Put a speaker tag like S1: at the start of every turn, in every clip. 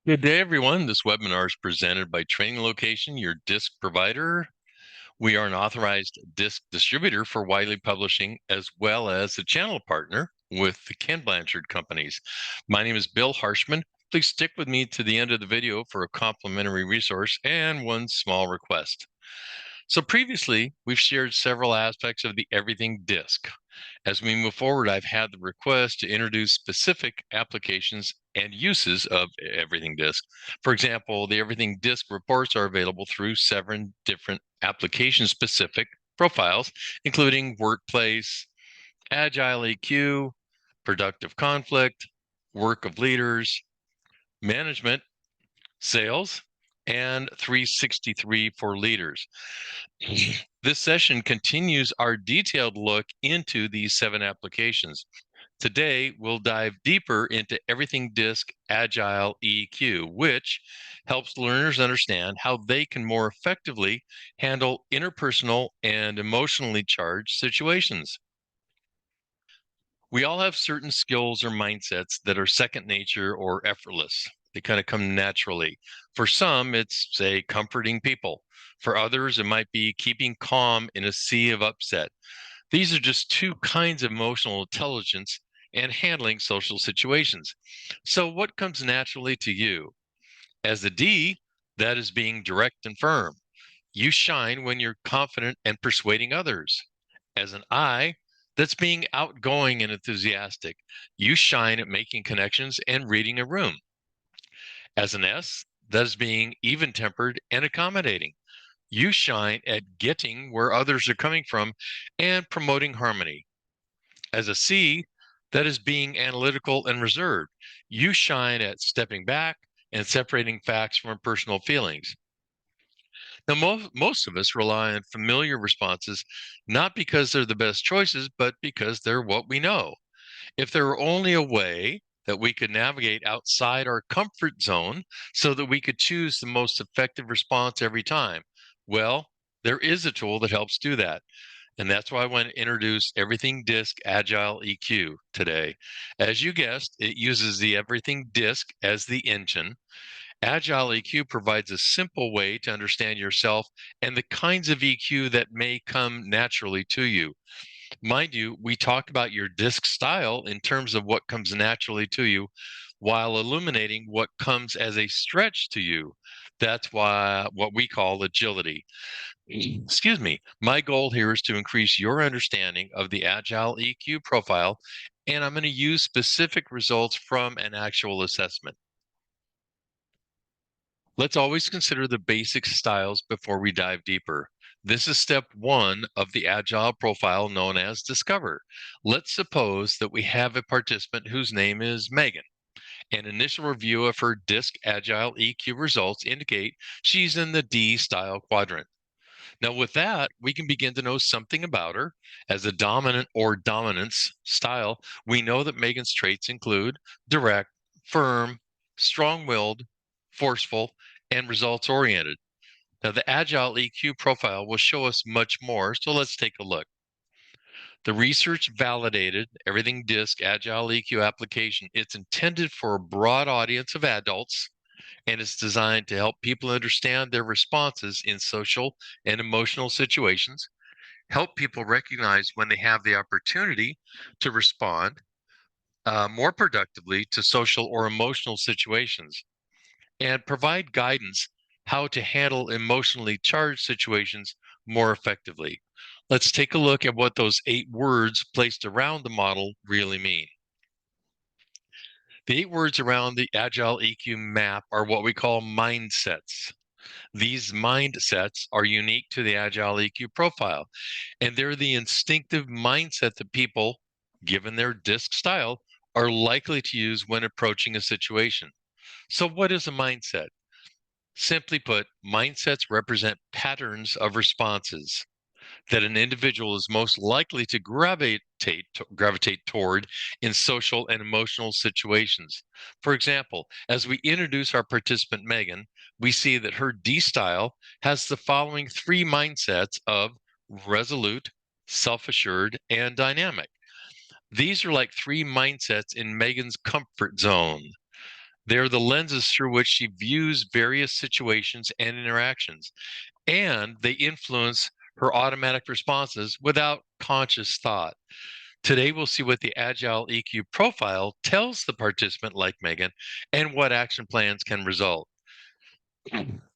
S1: Good day, everyone. This webinar is presented by Training Location, your DiSC provider. We are an authorized DiSC distributor for Wiley Publishing, as well as a channel partner with the Ken Blanchard companies. My name is Bill Harshman. Please stick with me to the end of the video for a complimentary resource and one small request. So previously, we've shared several aspects of the Everything DiSC. As we move forward, I've had the request to introduce specific applications and uses of Everything DiSC. For example, the Everything DiSC reports are available through 7 different application-specific profiles, including Workplace, Agile EQ, Productive Conflict, Work of Leaders, Management, Sales, and 363 for Leaders. This session continues our detailed look into these 7 applications. Today, we'll dive deeper into Everything DiSC Agile EQ, which helps learners understand how they can more effectively handle interpersonal and emotionally charged situations. We all have certain skills or mindsets that are second nature or effortless. They kind of come naturally. For some, it's, say, comforting people. For others, it might be keeping calm in a sea of upset. These are just 2 kinds of emotional intelligence and handling social situations. So, what comes naturally to you? As a D, that is being direct and firm. You shine when you're confident and persuading others. As an I, that's being outgoing and enthusiastic. You shine at making connections and reading a room. As an S, that is being even tempered and accommodating. You shine at getting where others are coming from and promoting harmony. As a C, that is being analytical and reserved. You shine at stepping back and separating facts from personal feelings. Now, most of us rely on familiar responses, not because they're the best choices, but because they're what we know. If there were only a way that we could navigate outside our comfort zone so that we could choose the most effective response every time, well, there is a tool that helps do that. And that's why I want to introduce Everything DiSC Agile EQ today. As you guessed, it uses the Everything DiSC as the engine. Agile EQ provides a simple way to understand yourself and the kinds of EQ that may come naturally to you. Mind you, we talk about your DiSC style in terms of what comes naturally to you while illuminating what comes as a stretch to you. That's why what we call agility. Excuse me. My goal here is to increase your understanding of the Agile EQ profile, and I'm going to use specific results from an actual assessment. Let's always consider the basic styles before we dive deeper. This is step 1 of the Agile profile known as Discover. Let's suppose that we have a participant whose name is Megan. An initial review of her DiSC Agile EQ results indicate she's in the D style quadrant. Now, with that, we can begin to know something about her. As a dominant or dominance style, we know that Megan's traits include direct, firm, strong willed, forceful, and results oriented. Now, the Agile EQ profile will show us much more, so let's take a look. The research validated Everything DiSC Agile EQ application. It's intended for a broad audience of adults, and it's designed to help people understand their responses in social and emotional situations, help people recognize when they have the opportunity to respond more productively to social or emotional situations, and provide guidance how to handle emotionally charged situations more effectively. Let's take a look at what those 8 words placed around the model really mean. The 8 words around the Agile EQ map are what we call mindsets. These mindsets are unique to the Agile EQ profile, and they're the instinctive mindset that people, given their DiSC style, are likely to use when approaching a situation. So, what is a mindset? Simply put, mindsets represent patterns of responses that an individual is most likely to gravitate toward in social and emotional situations. For example, as we introduce our participant Megan, we see that her D style has the following 3 mindsets of resolute, self-assured, and dynamic. These are like 3 mindsets in Megan's comfort zone. They're the lenses through which she views various situations and interactions, and they influence her automatic responses without conscious thought. Today, we'll see what the Agile EQ profile tells the participant like Megan and what action plans can result.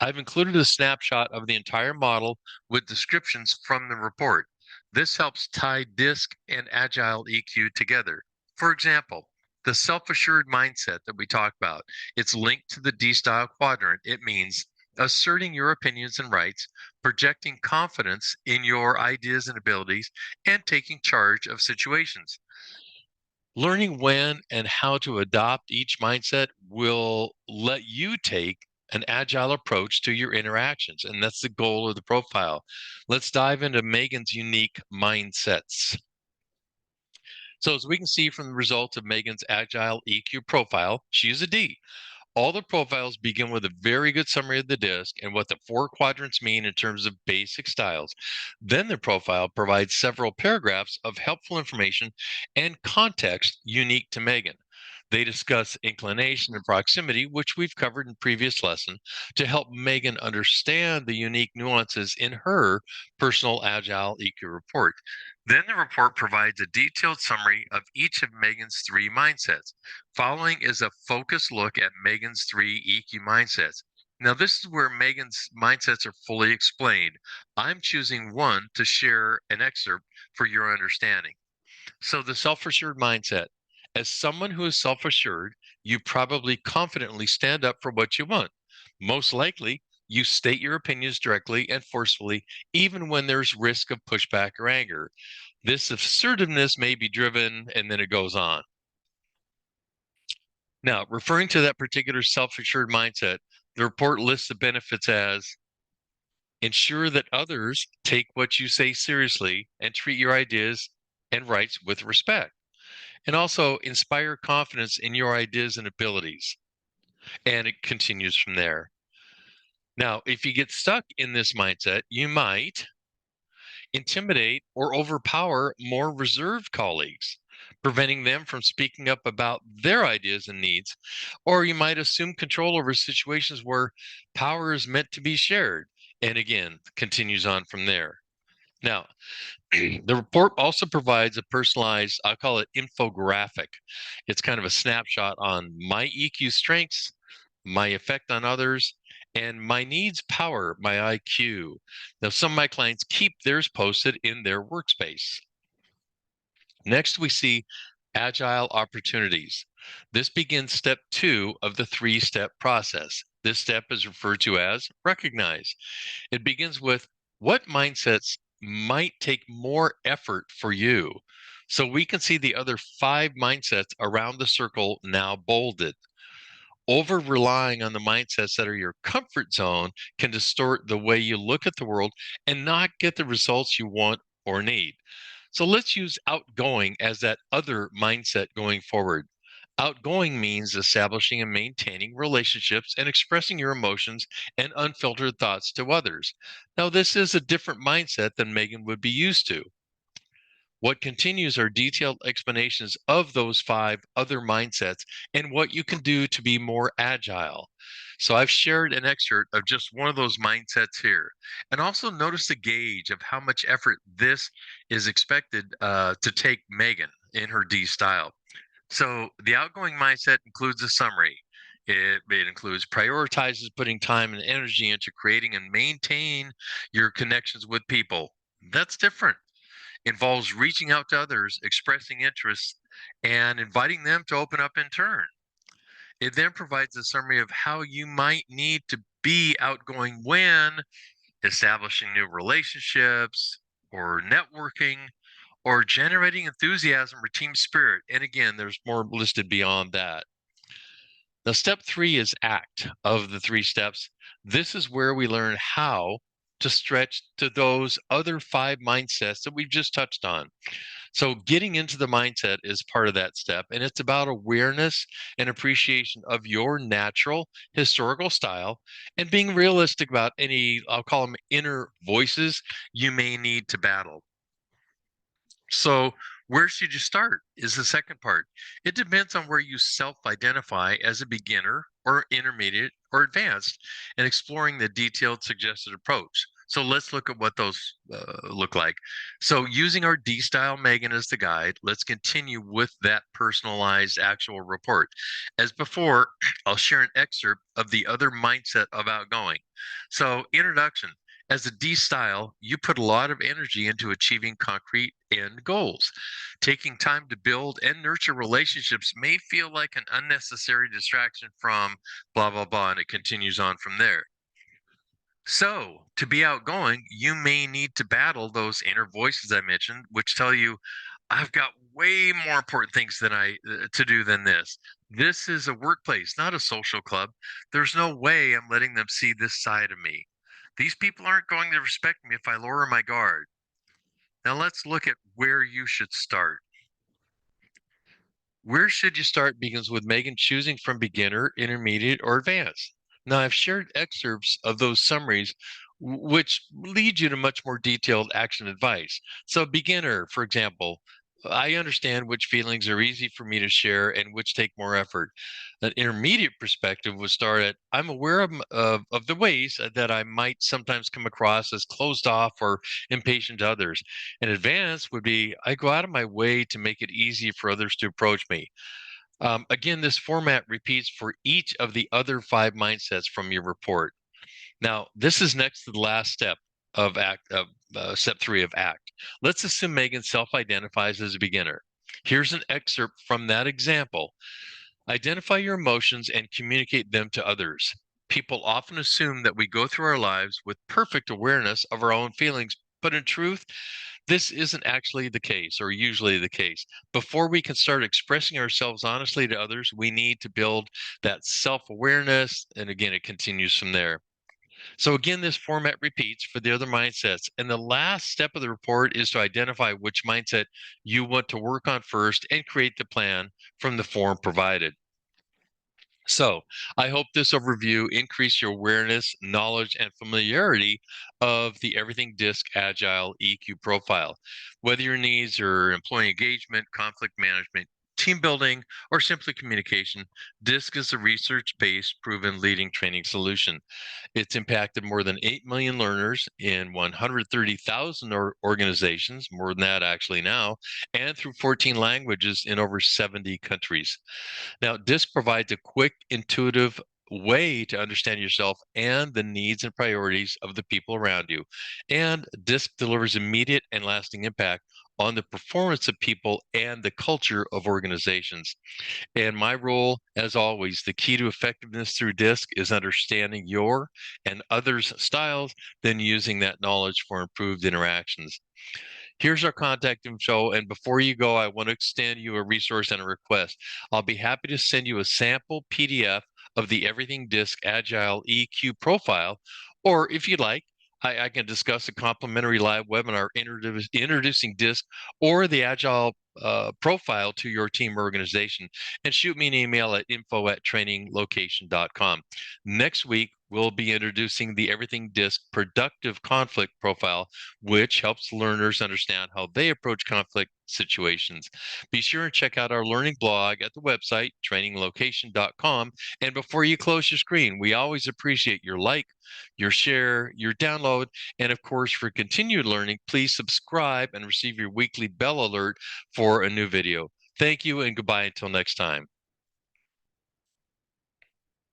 S1: I've included a snapshot of the entire model with descriptions from the report. This helps tie DiSC and Agile EQ together. For example, the self-assured mindset that we talk about, it's linked to the D-style quadrant. It means asserting your opinions and rights, projecting confidence in your ideas and abilities, and taking charge of situations. Learning when and how to adopt each mindset will let you take an agile approach to your interactions. And that's the goal of the profile. Let's dive into Megan's unique mindsets. So, as we can see from the results of Megan's Agile EQ profile, she is a D. All the profiles begin with a very good summary of the DiSC and what the four quadrants mean in terms of basic styles. Then the profile provides several paragraphs of helpful information and context unique to Megan. They discuss inclination and proximity, which we've covered in previous lesson, to help Megan understand the unique nuances in her personal Agile EQ report. Then the report provides a detailed summary of each of Megan's three mindsets. Following is a focused look at Megan's three EQ mindsets. Now, this is where Megan's mindsets are fully explained. I'm choosing one to share an excerpt for your understanding. So, the self assured mindset. As someone who is self assured, you probably confidently stand up for what you want. Most likely, you state your opinions directly and forcefully, even when there's risk of pushback or anger. This assertiveness may be driven, and then it goes on. Now, referring to that particular self assured mindset, the report lists the benefits as ensure that others take what you say seriously and treat your ideas and rights with respect, and also inspire confidence in your ideas and abilities. And it continues from there. Now, if you get stuck in this mindset, you might intimidate or overpower more reserved colleagues, preventing them from speaking up about their ideas and needs. Or you might assume control over situations where power is meant to be shared. And again, continues on from there. Now, the report also provides a personalized, I'll call it infographic. It's kind of a snapshot on my EQ strengths, my effect on others, and my needs power my IQ. Now, some of my clients keep theirs posted in their workspace. Next, we see agile opportunities. This begins step 2 of the 3-step process. This step is referred to as recognize. It begins with what mindsets might take more effort for you. So we can see the other 5 mindsets around the circle now bolded. Over relying on the mindsets that are your comfort zone can distort the way you look at the world and not get the results you want or need. So let's use outgoing as that other mindset going forward. Outgoing means establishing and maintaining relationships and expressing your emotions and unfiltered thoughts to others. Now, this is a different mindset than Megan would be used to. What continues are detailed explanations of those 5 other mindsets and what you can do to be more agile. So I've shared an excerpt of just one of those mindsets here. And also notice the gauge of how much effort this is expected to take Megan in her D style. So the outgoing mindset includes a summary. It includes prioritizes putting time and energy into creating and maintain your connections with people. That's different. Involves reaching out to others, expressing interest, and inviting them to open up in turn. It then provides a summary of how you might need to be outgoing when establishing new relationships or networking or generating enthusiasm or team spirit. And again, there's more listed beyond that. Now, step 3 is act of the 3 steps. This is where we learn how to stretch to those other 5 mindsets that we've just touched on. So getting into the mindset is part of that step, and it's about awareness and appreciation of your natural historical style and being realistic about any, I'll call them inner voices you may need to battle. So Where should you start is the second part. It depends on where you self-identify as a beginner or intermediate or advanced and exploring the detailed suggested approach. So let's look at what those look like. So using our D style Megan as the guide, let's continue with that personalized actual report. As before, I'll share an excerpt of the other mindset of outgoing. So introduction. As a D style, you put a lot of energy into achieving concrete end goals. Taking time to build and nurture relationships may feel like an unnecessary distraction from blah, blah, blah, and it continues on from there. So, to be outgoing, you may need to battle those inner voices I mentioned, which tell you, I've got way more important things than I to do than this. This is a workplace, not a social club. There's no way I'm letting them see this side of me. These people aren't going to respect me if I lower my guard. Now let's look at where you should start. Where should you start begins with Megan choosing from beginner, intermediate, or advanced. Now, I've shared excerpts of those summaries, which lead you to much more detailed action advice. So, beginner, for example, I understand which feelings are easy for me to share and which take more effort. An intermediate perspective would start at I'm aware of the ways that I might sometimes come across as closed off or impatient to others. And advanced would be I go out of my way to make it easy for others to approach me. Again, this format repeats for each of the other 5 mindsets from your report. Now, this is next to the last step of step 3 of ACT. Let's assume Megan self-identifies as a beginner. Here's an excerpt from that example. Identify your emotions and communicate them to others. People often assume that we go through our lives with perfect awareness of our own feelings, but in truth, this isn't actually the case or usually the case. Before we can start expressing ourselves honestly to others, we need to build that self awareness. And again, it continues from there. So, again, this format repeats for the other mindsets. And the last step of the report is to identify which mindset you want to work on first and create the plan from the form provided. So I hope this overview increased your awareness, knowledge, and familiarity of the Everything DiSC Agile EQ profile. Whether your needs are employee engagement, conflict management, team building, or simply communication, DiSC is a research-based, proven leading training solution. It's impacted more than 8 million learners in 130,000 organizations, more than that actually now, and through 14 languages in over 70 countries. Now, DISC provides a quick, intuitive way to understand yourself and the needs and priorities of the people around you. And DISC delivers immediate and lasting impact on the performance of people and the culture of organizations. And my role, as always, the key to effectiveness through DISC is understanding your and others' styles, then using that knowledge for improved interactions. Here's our contact info. And before you go, I want to extend you a resource and a request. I'll be happy to send you a sample PDF of the Everything DiSC Agile EQ profile, or if you'd like, I can discuss a complimentary live webinar introducing DiSC or the Agile profile to your team or organization, and shoot me an email at info@traininglocation.com. Next week, we'll be introducing the Everything DiSC Productive Conflict Profile, which helps learners understand how they approach conflict situations. Be sure and check out our learning blog at the website, traininglocation.com. And before you close your screen, we always appreciate your like, your share, your download, and of course, for continued learning, please subscribe and receive your weekly bell alert for a new video. Thank you and goodbye until next time.